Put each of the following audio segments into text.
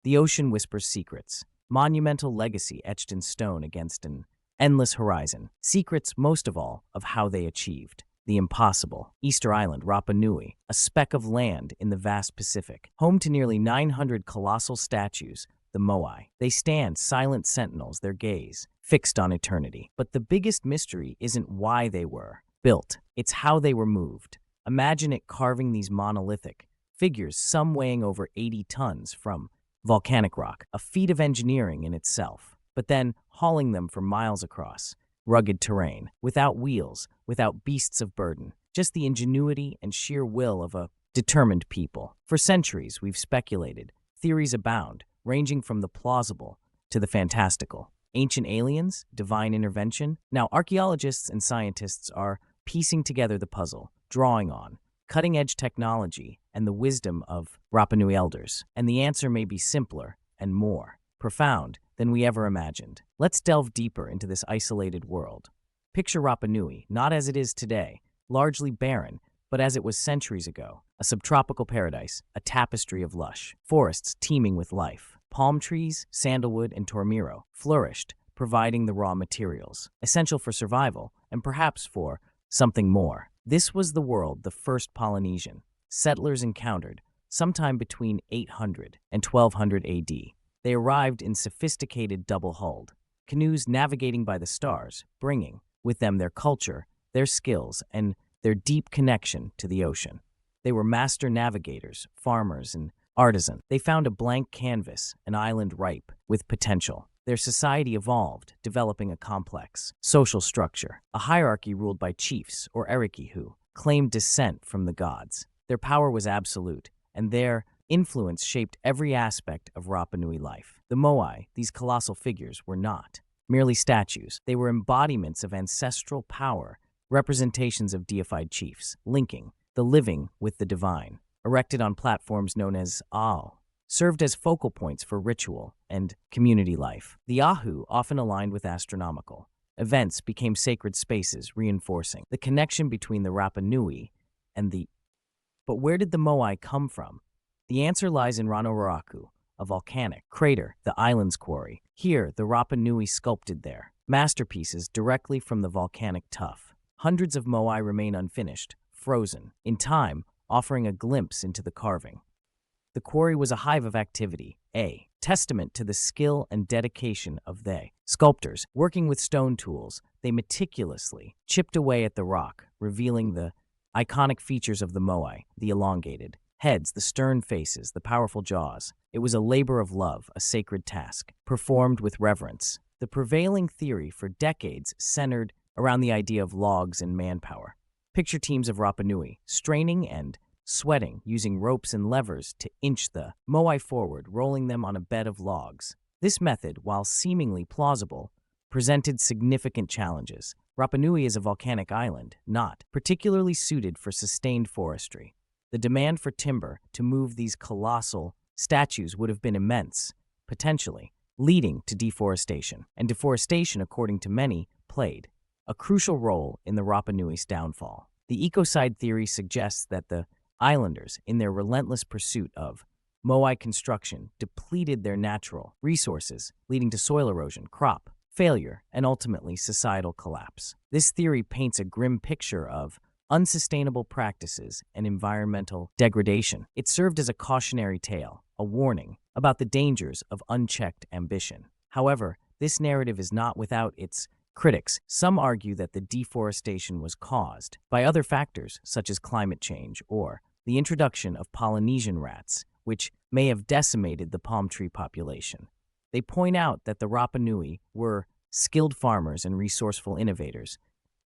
The ocean whispers secrets. Monumental legacy etched in stone against an endless horizon. Secrets, most of all, of how they achieved the impossible. Easter Island, Rapa Nui, a speck of land in the vast Pacific, home to nearly 900 colossal statues, the Moai. They stand silent sentinels, their gaze fixed on eternity. But the biggest mystery isn't why they were built, it's how they were moved. Imagine it carving these monolithic figures, some weighing over 80 tons, from volcanic rock, a feat of engineering in itself, but then hauling them for miles across rugged terrain, without wheels, without beasts of burden, just the ingenuity and sheer will of a determined people. For centuries, we've speculated. Theories abound, ranging from the plausible to the fantastical. Ancient aliens, divine intervention. Now, archaeologists and scientists are piecing together the puzzle, drawing on cutting-edge technology and the wisdom of Rapa Nui elders. And the answer may be simpler and more profound than we ever imagined. Let's delve deeper into this isolated world. Picture Rapa Nui, not as it is today, largely barren, but as it was centuries ago. A subtropical paradise, a tapestry of lush forests teeming with life. Palm trees, sandalwood, and tormiro flourished, providing the raw materials, essential for survival, and perhaps for something more. This was the world the first Polynesian settlers encountered sometime between 800 and 1200 AD. They arrived in sophisticated double-hulled canoes navigating by the stars, bringing with them their culture, their skills, and their deep connection to the ocean. They were master navigators, farmers, and artisans. They found a blank canvas, an island ripe with potential. Their society evolved, developing a complex social structure, a hierarchy ruled by chiefs or eriki who claimed descent from the gods. Their power was absolute, and their influence shaped every aspect of Rapa Nui life. The Moai, these colossal figures, were not merely statues. They were embodiments of ancestral power, representations of deified chiefs, linking the living with the divine. Erected on platforms known as Ao, served as focal points for ritual and community life. The Ahu, often aligned with astronomical events, became sacred spaces, reinforcing the connection between the Rapa Nui and the... But where did the Moai come from? The answer lies in Ranoroaku, a volcanic crater, the island's quarry. Here, the Rapa Nui sculpted their masterpieces directly from the volcanic tuff. Hundreds of Moai remain unfinished, frozen in time, offering a glimpse into the carving. The quarry was a hive of activity, a testament to the skill and dedication of they sculptors. Working with stone tools, they meticulously chipped away at the rock, revealing the iconic features of the Moai, the elongated heads, the stern faces, the powerful jaws. It was a labor of love, a sacred task, performed with reverence. The prevailing theory for decades centered around the idea of logs and manpower. Picture teams of Rapa Nui, straining and sweating, using ropes and levers to inch the Moai forward, rolling them on a bed of logs. This method, while seemingly plausible, presented significant challenges. Rapa Nui is a volcanic island, not particularly suited for sustained forestry. The demand for timber to move these colossal statues would have been immense, potentially leading to deforestation. And deforestation, according to many, played a crucial role in the Rapa Nui's downfall. The ecocide theory suggests that the islanders, in their relentless pursuit of Moai construction, depleted their natural resources, leading to soil erosion, crop failure, and ultimately societal collapse. This theory paints a grim picture of unsustainable practices and environmental degradation. It served as a cautionary tale, a warning about the dangers of unchecked ambition. However, this narrative is not without its critics. Some argue that the deforestation was caused by other factors, such as climate change or the introduction of Polynesian rats, which may have decimated the palm tree population. They point out that the Rapa Nui were skilled farmers and resourceful innovators,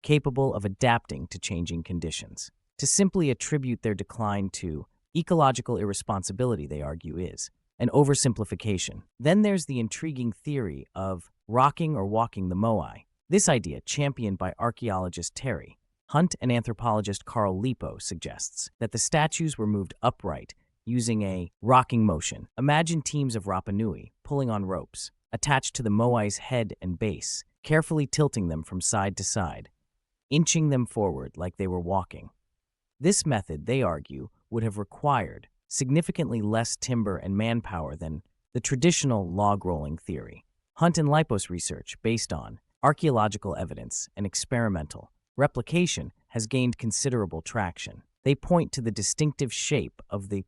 capable of adapting to changing conditions. To simply attribute their decline to ecological irresponsibility, they argue, is an oversimplification. Then there's the intriguing theory of rocking or walking the Moai. This idea, championed by archaeologist Terry Hunt and anthropologist Carl Lipo, suggests that the statues were moved upright using a rocking motion. Imagine teams of Rapa Nui pulling on ropes attached to the Moai's head and base, carefully tilting them from side to side, inching them forward like they were walking. This method, they argue, would have required significantly less timber and manpower than The traditional log rolling theory. Hunt and Lipos research based on archaeological evidence and experimental replication has gained considerable traction. They point to the distinctive shape of the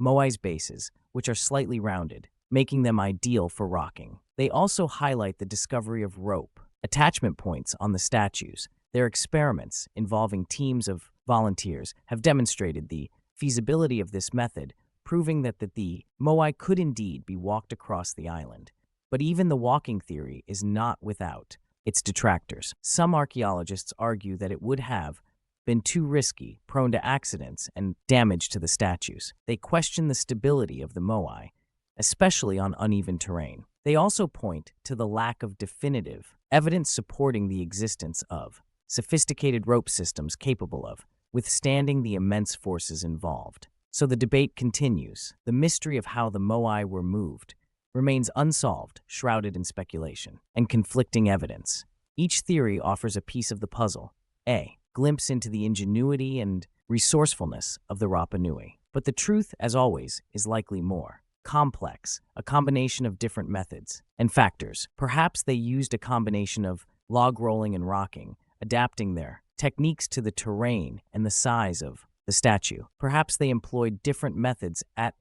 Moai's bases, which are slightly rounded, making them ideal for rocking. They also highlight the discovery of rope attachment points on the statues. Their experiments involving teams of volunteers have demonstrated the feasibility of this method, proving that the Moai could indeed be walked across the island. But even the walking theory is not without its detractors. Some archaeologists argue that it would have been too risky, prone to accidents and damage to the statues. They question the stability of the Moai, especially on uneven terrain. They also point to the lack of definitive evidence supporting the existence of sophisticated rope systems capable of withstanding the immense forces involved. So the debate continues. The mystery of how the Moai were moved remains unsolved, shrouded in speculation and conflicting evidence. Each theory offers a piece of the puzzle, a glimpse into the ingenuity and resourcefulness of the Rapa Nui. But the truth, as always, is likely more complex, a combination of different methods and factors. Perhaps they used a combination of log rolling and rocking, adapting their techniques to the terrain and the size of the statue. Perhaps they employed different methods at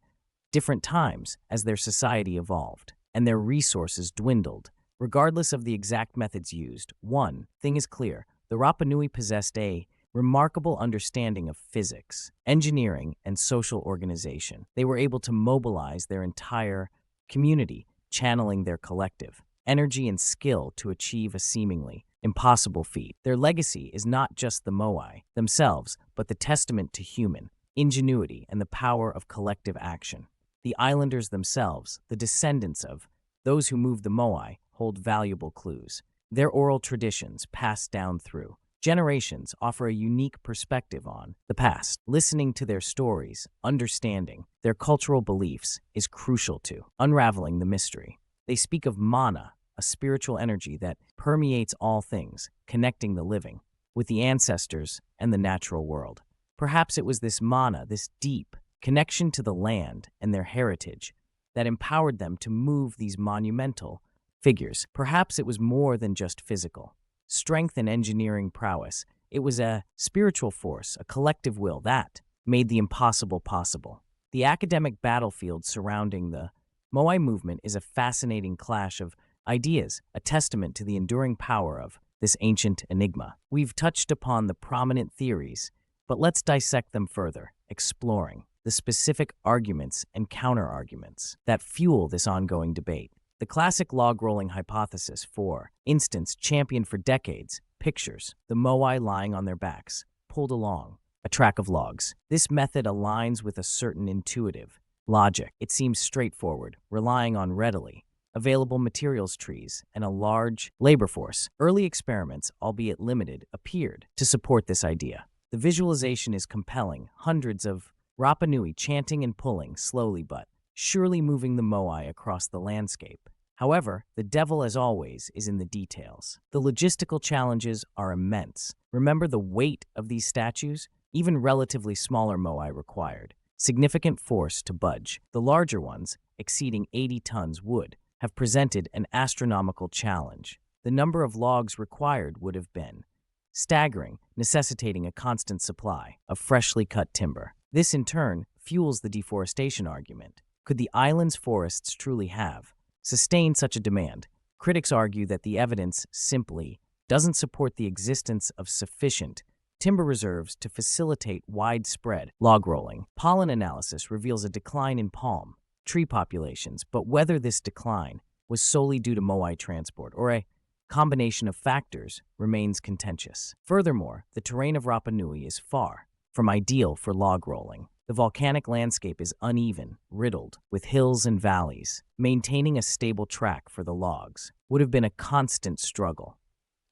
different times as their society evolved and their resources dwindled. Regardless of the exact methods used, one thing is clear: the Rapa Nui possessed a remarkable understanding of physics, engineering, and social organization. They were able to mobilize their entire community, channeling their collective energy and skill to achieve a seemingly impossible feat. Their legacy is not just the Moai themselves, but the testament to human ingenuity and the power of collective action. The islanders themselves, the descendants of those who moved the Moai, hold valuable clues. Their oral traditions, passed down through generations, offer a unique perspective on the past. Listening to their stories, understanding their cultural beliefs, is crucial to unraveling the mystery. They speak of mana, a spiritual energy that permeates all things, connecting the living with the ancestors and the natural world. Perhaps it was this mana, this deep connection to the land and their heritage, that empowered them to move these monumental figures. Perhaps it was more than just physical strength and engineering prowess. It was a spiritual force, a collective will that made the impossible possible. The academic battlefield surrounding the Moai movement is a fascinating clash of ideas, a testament to the enduring power of this ancient enigma. We've touched upon the prominent theories, but let's dissect them further, exploring the specific arguments and counter-arguments that fuel this ongoing debate. The classic log-rolling hypothesis, for instance, championed for decades, pictures the Moai lying on their backs, pulled along a track of logs. This method aligns with a certain intuitive logic. It seems straightforward, relying on readily available materials trees and a large labor force. Early experiments, albeit limited, appeared to support this idea. The visualization is compelling, hundreds of Rapa Nui chanting and pulling, slowly but surely moving the Moai across the landscape. However, the devil, as always, is in the details. The logistical challenges are immense. Remember the weight of these statues? Even relatively smaller Moai required significant force to budge. The larger ones, exceeding 80 tons, would have presented an astronomical challenge. The number of logs required would have been staggering, necessitating a constant supply of freshly cut timber. This, in turn, fuels the deforestation argument. Could the island's forests truly have sustained such a demand? Critics argue that the evidence simply doesn't support the existence of sufficient timber reserves to facilitate widespread log rolling. Pollen analysis reveals a decline in palm tree populations, but whether this decline was solely due to Moai transport or a combination of factors remains contentious. Furthermore, the terrain of Rapa Nui is far from ideal for log rolling. The volcanic landscape is uneven, riddled with hills and valleys. Maintaining a stable track for the logs would have been a constant struggle.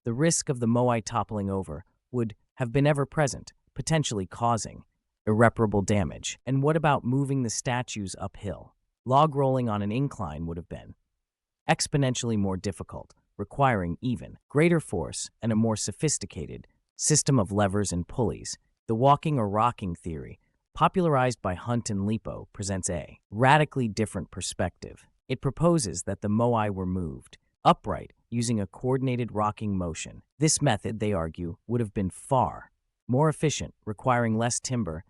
The risk of the Moai toppling over would have been ever present, potentially causing irreparable damage. And what about moving the statues uphill? Log rolling on an incline would have been exponentially more difficult, requiring even greater force and a more sophisticated system of levers and pulleys. The walking or rocking theory, popularized by Hunt and Lipo, presents a radically different perspective. It proposes that the Moai were moved upright using a coordinated rocking motion. This method, they argue, would have been far more efficient, requiring less timber,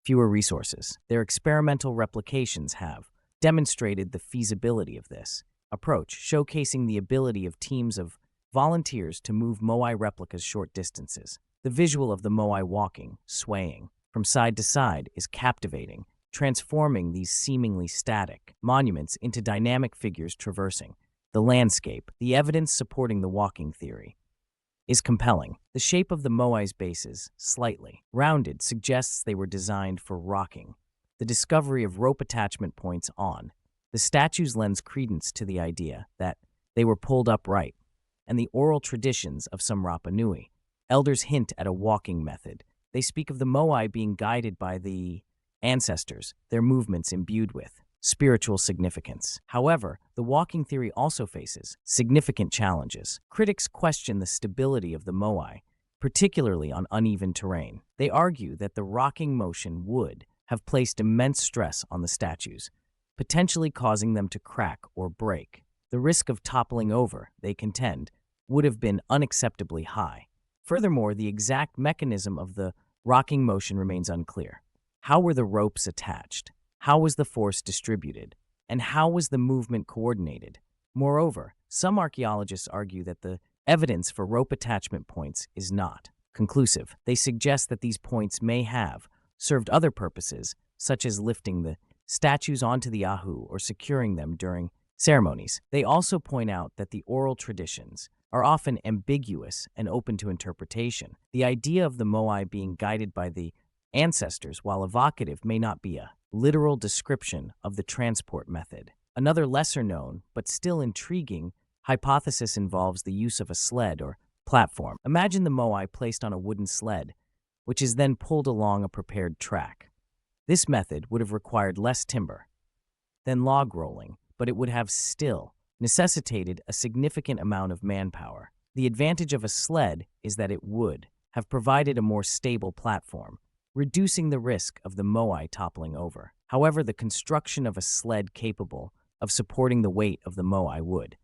fewer resources. Their experimental replications have demonstrated the feasibility of this approach, showcasing the ability of teams of volunteers to move Moai replicas short distances. The visual of the Moai walking, swaying from side to side is captivating, transforming these seemingly static monuments into dynamic figures traversing the landscape. The evidence supporting the walking theory is compelling. The shape of the Moai's bases, slightly rounded, suggests they were designed for rocking. The discovery of rope attachment points on the statues lends credence to the idea that they were pulled upright, and the oral traditions of some Rapa Nui elders hint at a walking method. They speak of the Moai being guided by the ancestors, their movements imbued with spiritual significance. However, the walking theory also faces significant challenges. Critics question the stability of the Moai, particularly on uneven terrain. They argue that the rocking motion would have placed immense stress on the statues, potentially causing them to crack or break. The risk of toppling over, they contend, would have been unacceptably high. Furthermore, the exact mechanism of the rocking motion remains unclear. How were the ropes attached? How was the force distributed? And how was the movement coordinated? Moreover, some archaeologists argue that the evidence for rope attachment points is not conclusive. They suggest that these points may have served other purposes, such as lifting the statues onto the ahu or securing them during ceremonies. They also point out that the oral traditions are often ambiguous and open to interpretation. The idea of the Moai being guided by the ancestors, while evocative, may not be a literal description of the transport method. Another lesser-known, but still intriguing, hypothesis involves the use of a sled or platform. Imagine the Moai placed on a wooden sled, which is then pulled along a prepared track. This method would have required less timber than log rolling, but it would have still necessitated a significant amount of manpower. The advantage of a sled is that it would have provided a more stable platform, reducing the risk of the Moai toppling over. However, the construction of a sled capable of supporting the weight of the Moai would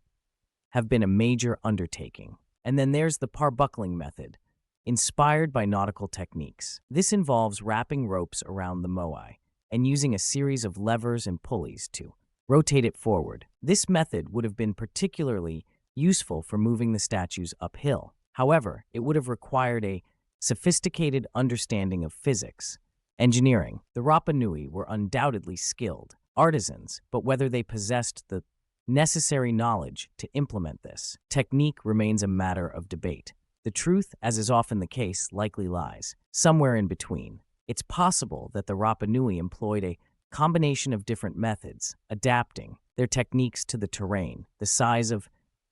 have been a major undertaking. And then there's the parbuckling method, inspired by nautical techniques. This involves wrapping ropes around the Moai and using a series of levers and pulleys to rotate it forward. This method would have been particularly useful for moving the statues uphill. However, it would have required a sophisticated understanding of physics, engineering. The Rapa Nui were undoubtedly skilled artisans, but whether they possessed the necessary knowledge to implement this technique remains a matter of debate. The truth, as is often the case, likely lies somewhere in between. It's possible that the Rapa Nui employed a combination of different methods, adapting their techniques to the terrain, the size of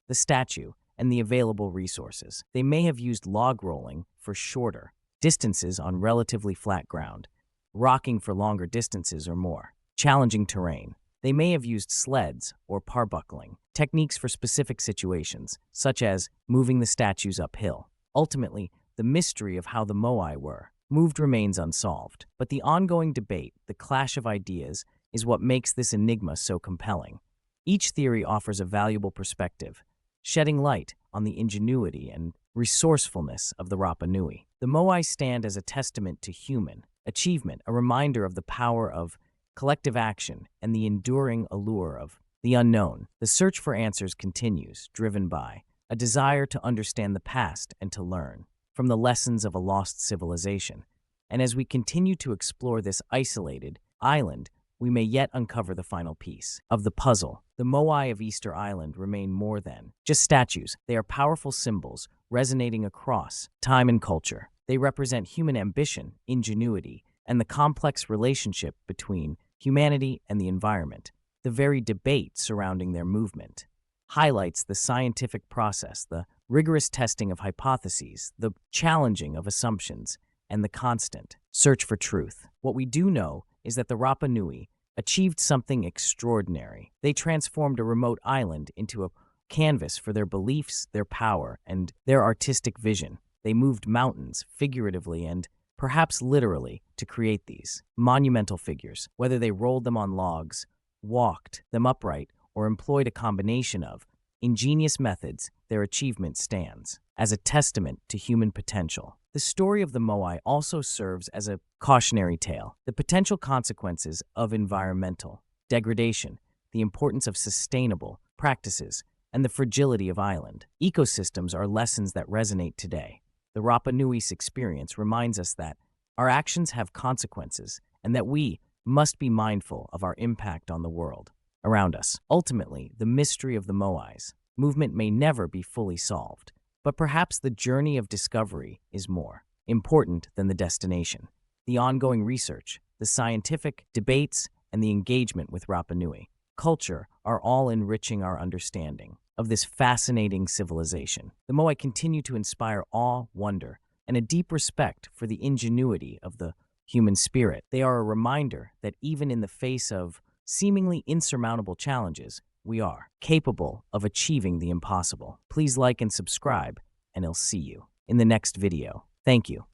the statue, and the available resources. They may have used log rolling for shorter distances on relatively flat ground, rocking for longer distances or more challenging terrain. They may have used sleds or parbuckling techniques for specific situations, such as moving the statues uphill. Ultimately, the mystery of how the Moai were moved remains unsolved. But the ongoing debate, the clash of ideas, is what makes this enigma so compelling. Each theory offers a valuable perspective, shedding light on the ingenuity and resourcefulness of the Rapa Nui. The Moai stand as a testament to human achievement, a reminder of the power of collective action and the enduring allure of the unknown. The search for answers continues, driven by a desire to understand the past and to learn from the lessons of a lost civilization. And as we continue to explore this isolated island, we may yet uncover the final piece of the puzzle. The Moai of Easter Island remain more than just statues. They are powerful symbols resonating across time and culture. They represent human ambition, ingenuity, and the complex relationship between humanity and the environment. The very debate surrounding their movement highlights the scientific process, the rigorous testing of hypotheses, the challenging of assumptions, and the constant search for truth. What we do know is that the Rapa Nui achieved something extraordinary. They transformed a remote island into a canvas for their beliefs, their power, and their artistic vision. They moved mountains, figuratively and perhaps literally, to create these monumental figures. Whether they rolled them on logs, walked them upright, or employed a combination of ingenious methods, their achievement stands as a testament to human potential. The story of the Moai also serves as a cautionary tale. The potential consequences of environmental degradation, the importance of sustainable practices, and the fragility of island ecosystems are lessons that resonate today. The Rapa Nui's experience reminds us that our actions have consequences and that we must be mindful of our impact on the world around us. Ultimately, the mystery of the Moai's movement may never be fully solved, but perhaps the journey of discovery is more important than the destination. The ongoing research, the scientific debates, and the engagement with Rapa Nui culture are all enriching our understanding of this fascinating civilization. The Moai continue to inspire awe, wonder, and a deep respect for the ingenuity of the human spirit. They are a reminder that even in the face of seemingly insurmountable challenges, we are capable of achieving the impossible. Please like and subscribe, and I'll see you in the next video. Thank you.